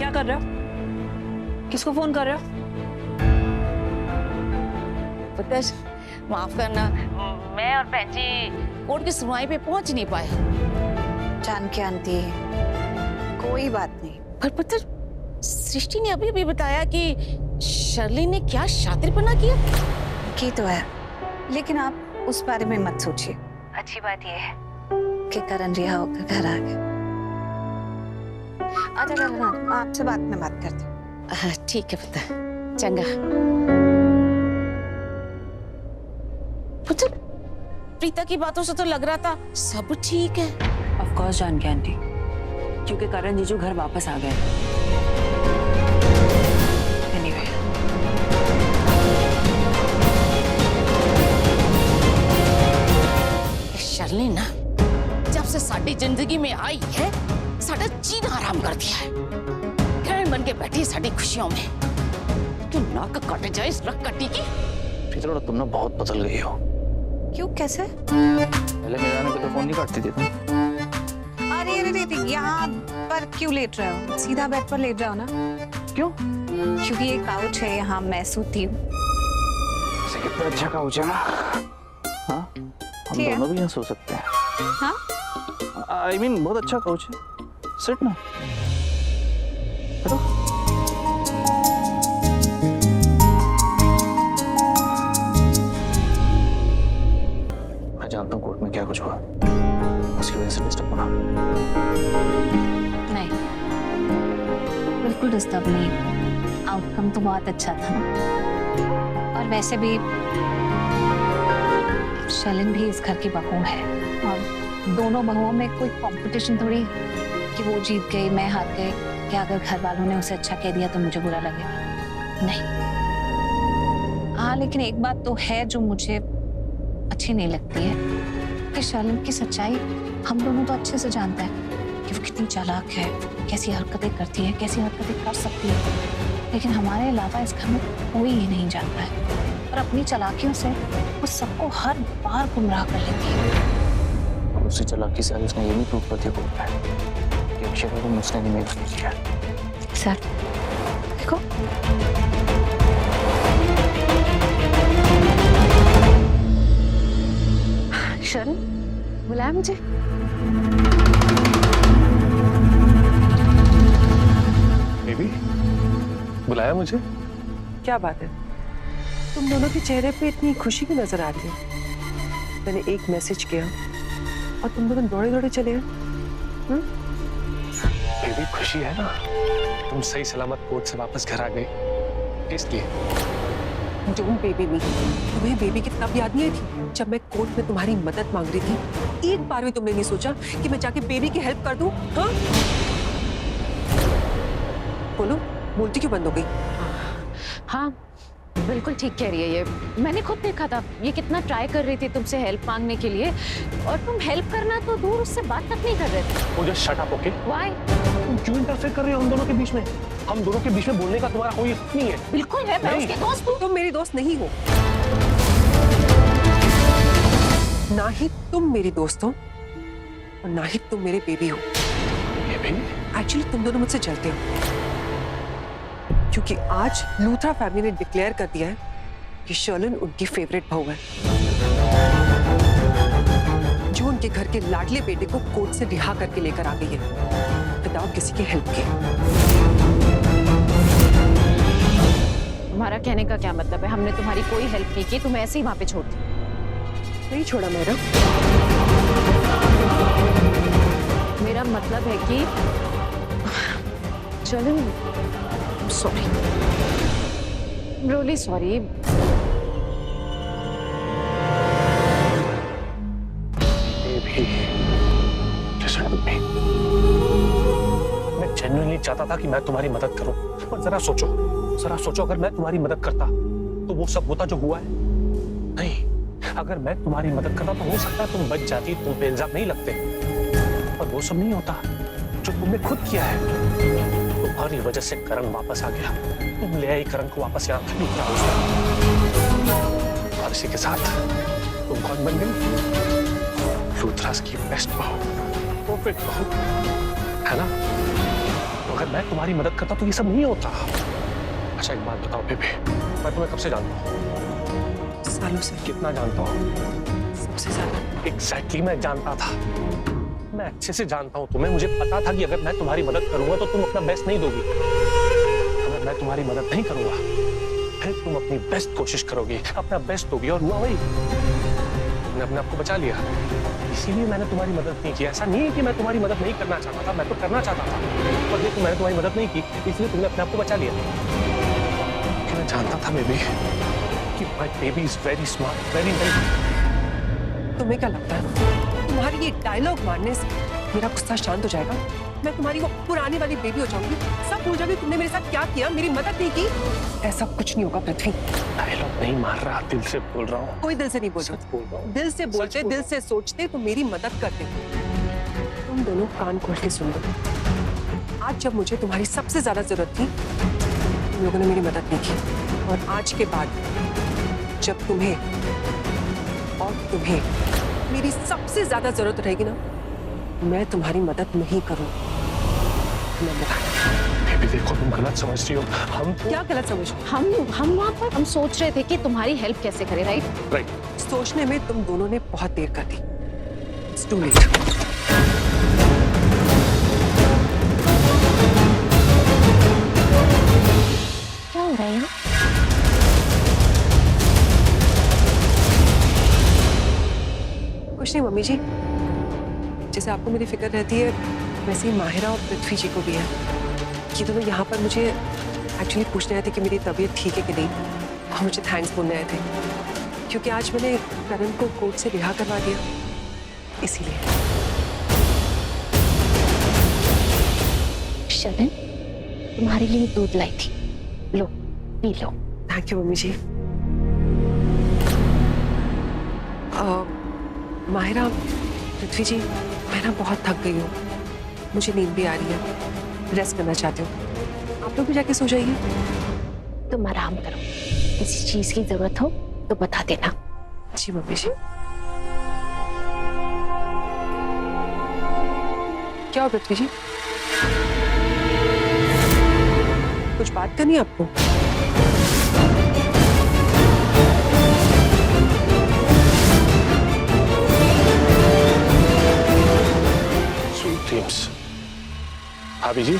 क्या कर रहे हो? किसको फोन कर रहे हो? पता, माफ करना, मैं और पैंची कोर्ट की सुनवाई पे पहुंच नहीं पाए। जानकी आंटी, कोई बात नहीं। पर पता, सृष्टि ने अभी अभी बताया कि शर्ली ने क्या शातिरपना किया। की तो है, लेकिन आप उस बारे में मत सोचिए। अच्छी बात यह है कि करण रिहा होकर घर आ गया। अच्छा करण, आपसे बाद में बात करते हैं। ठीक है पता, चंगा। पता, प्रीता की बातों से तो लग रहा था सब ठीक है। ऑफ कोर्स जानकी आंटी, क्योंकि करण जीजू घर वापस आ गए। एनीवे, शर्ली ना जब से साडी जिंदगी में आई है, साडा जीना आराम कर दिया है। ग्रहण बन के बैठी है साडी खुशियों में। क्यों नाक काटे जाए इस रख कटी की। प्रीता, तुम ना बहुत बदल गई हो। क्यों, कैसे? पहले मेरे आने पे तो फोन नहीं काटती थी तुम। अरे अरे अरे, यहाँ पर क्यों लेट रहे हो? सीधा बेड पर लेट जाओ ना। क्यों? क्योंकि ये काउच है, यहाँ मैं सोती हूँ। कितना अच्छा काउच है ना। हाँ, हम दोनों भी यहाँ सो सकते हैं। हाँ? I mean, बहुत अच्छा काउच है। सिट ना। बैठो। मैं जानता हूँ कोर्ट में क्या कुछ हुआ, उसकी वजह से डिस्टर्ब होना। नहीं, बिल्कुल डिस्टर्ब नहीं। आउटकम तो बहुत अच्छा था ना। और वैसे भी शर्लिन भी इस घर की बहू है, और दोनों बहुओं में कोई कंपटीशन थोड़ी कि वो जीत गई मैं हार गई, कि अगर घर वालों ने उसे अच्छा कह दिया तो मुझे बुरा लगेगा। नहीं। हाँ, लेकिन एक बात तो है जो मुझे अच्छी नहीं लगती है कि शर्लिन की सच्चाई हम दोनों तो अच्छे से जानते हैं कि वो कितनी चालाक है, कैसी हरकतें करती है, कैसी हरकतें कर सकती है, लेकिन हमारे अलावा इस घर में कोई ये नहीं जानता है। और अपनी चालाकियों से वो सबको हर बार गुमराह कर लेती है। और उसी चालाकी से उसने ये भी प्रूव कर दिया कोर्ट में कि अक्षय को मुझसे नहीं मिल किया। सर देखो, शर्लिन बुलाया मुझे। बेबी, बुलाया मुझे? क्या बात है, तुम दोनों के चेहरे पे इतनी खुशी क्यों नजर आ रही है? मैंने एक मैसेज किया और तुम दोनों दौड़े दौड़े चले गए। बेबी, खुशी है ना, तुम सही सलामत कोर्ट से वापस घर आ गई, इसलिए। डोंट बेबी मी। तुम्हें बेबी की तब याद नहीं आई थी जब मैं कोर्ट में तुम्हारी मदद मांग रही थी? एक बार भी तुमने नहीं सोचा कि मैं जाके बेबी की हेल्प कर दूं? हाँ? बोलो, बोलती क्यों बंद हो गई? हाँ, बिल्कुल ठीक कह रही है ये। मैंने खुद देखा था ये कितना ट्राई कर रही थी तुमसे हेल्प मांगने के लिए, और तुम हेल्प करना तो दूर, उससे बात तक नहीं कर रहे थे। मुझे शट अप, ओके? Why? तुम क्यों इंटरफेयर कर रहे हो हम दोनों के बीच में? हम दोनों के बीच में बोलने का तुम्हारा कोई हक नहीं है। बिल्कुल है, मैं उसके दोस्त हूँ। तुम मेरी दोस्त नहीं हो, ना ही तुम मेरी दोस्त हो और ना ही तुम मेरे बेबी हो। एक्चुअली तुम दोनों मुझसे जलते हो, क्योंकि आज लूथरा फैमिली ने डिक्लेयर कर दिया है कि शर्लिन उनकी फेवरेट बहू है, जो उनके घर के लाडले बेटे को कोर्ट से रिहा करके लेकर आ गई है विदाउट किसी की हेल्प के। तुम्हारा कहने का क्या मतलब है? हमने तुम्हारी कोई हेल्प नहीं की, तुम ऐसे ही वहां पे छोड़ दी। नहीं छोड़ा मैडम, मेरा मतलब है कि चलो, सॉरी, रियली सॉरी। मैं जेन्युइनली चाहता था कि मैं तुम्हारी मदद करूं, पर जरा सोचो अगर मैं तुम्हारी मदद करता तो वो सब होता जो हुआ है? नहीं, अगर मैं तुम्हारी मदद करता तो हो सकता है तुम बच जाती, तुम पे इल्जाम नहीं लगते, पर वो सब नहीं होता जो तुमने खुद किया है। तुम्हारी वजह से करण वापस आ गया, तुम ले आई करण को वापस यहाँ और इसी के साथ तुम कौन बन गई? लूथरास की बेस्ट बहू, परफेक्ट बहू, है ना? अगर मैं तुम्हारी मदद करता तो ये सब नहीं होता। अच्छा एक बात बताओ बेबी, मैं तुम्हें कब से जानता हूँ? सालों से। कितना जानता हूँ? सबसे ज्यादा। एग्जैक्टली मैं जानता था, मैं अच्छे से जानता हूँ तुम्हें। मुझे पता था कि अगर मैं तुम्हारी मदद करूंगा तो तुम अपना बेस्ट नहीं दोगी। अगर मैं तुम्हारी मदद नहीं करूंगा फिर तुम अपनी बेस्ट कोशिश करोगी, अपना बेस्ट दोगी, और हुआ वही। तुमने अपने आप को बचा लिया, इसीलिए मैंने तुम्हारी मदद नहीं की। ऐसा नहीं है कि मैं तुम्हारी मदद नहीं करना चाहता था, मैं तो करना चाहता था, पर देखो मैंने तुम्हारी मदद नहीं की, इसलिए तुमने अपने आप को बचा लिया। मैं जानता था बेबी कि my baby is very smart, very very. तुम्हें क्या लगता है तुम्हारी ये डायलॉग मारने से मेरा गुस्सा शांत हो जाएगा? मैं तुम्हारी वो पुरानी वाली बेबी हो जाऊंगी, सब भूल जाऊंगी तुमने मेरे साथ क्या किया, मेरी मदद नहीं की। ऐसा कुछ नहीं होगा पृथ्वी। डायलॉग नहीं मार रहा, दिल से बोल रहा हूँ। कोई दिल से नहीं बोल सच बोल रहा हूँ। दिल से बोलते, दिल से सोचते तो मेरी मदद करते। तुम दोनों कान खोल के सुन लो, आज जब मुझे तुम्हारी सबसे ज्यादा जरूरत थी तुम लोगों ने मेरी मदद नहीं की, और आज के बाद जब तुम्हें मेरी सबसे ज्यादा जरूरत रहेगी ना, मैं तुम्हारी मदद नहीं करूंगी। बेबी देखो तुम गलत समझ रही हो। हम तो... क्या गलत समझ रहे हो? हम वहाँ पर हम सोच रहे थे कि तुम्हारी हेल्प कैसे करें, राइट? राइट। सोचने में तुम दोनों ने बहुत देर कर दी। It's too late. क्या हो रहा है यहाँ? कुछ नहीं मम्मी जी, जैसे आपको मेरी फिक्र रहती है वैसे ही माहिरा और पृथ्वी जी को भी है। ये दोनों यहाँ पर मुझे एक्चुअली पूछने आए थे कि मेरी तबीयत ठीक है कि नहीं, और मुझे थैंक्स बोलने आए थे क्योंकि आज मैंने करण को कोर्ट से रिहा करवा दिया, इसीलिए। शरण, तुम्हारे लिए दूध लाई थी, लो पी लो। Thank you mummy ji. Mahira, Prithvi ji, मैं ना बहुत थक गई हूँ, मुझे नींद भी आ रही है, रेस्ट करना चाहती हूँ। आप लोग भी जाके सो जाइए। तुम आराम करो, किसी चीज की जरूरत हो तो बता देना। जी मम्मी जी। क्या हो पृथ्वी जी, कुछ बात करनी है आपको? स्वीट ड्रीम्स भाभी जी।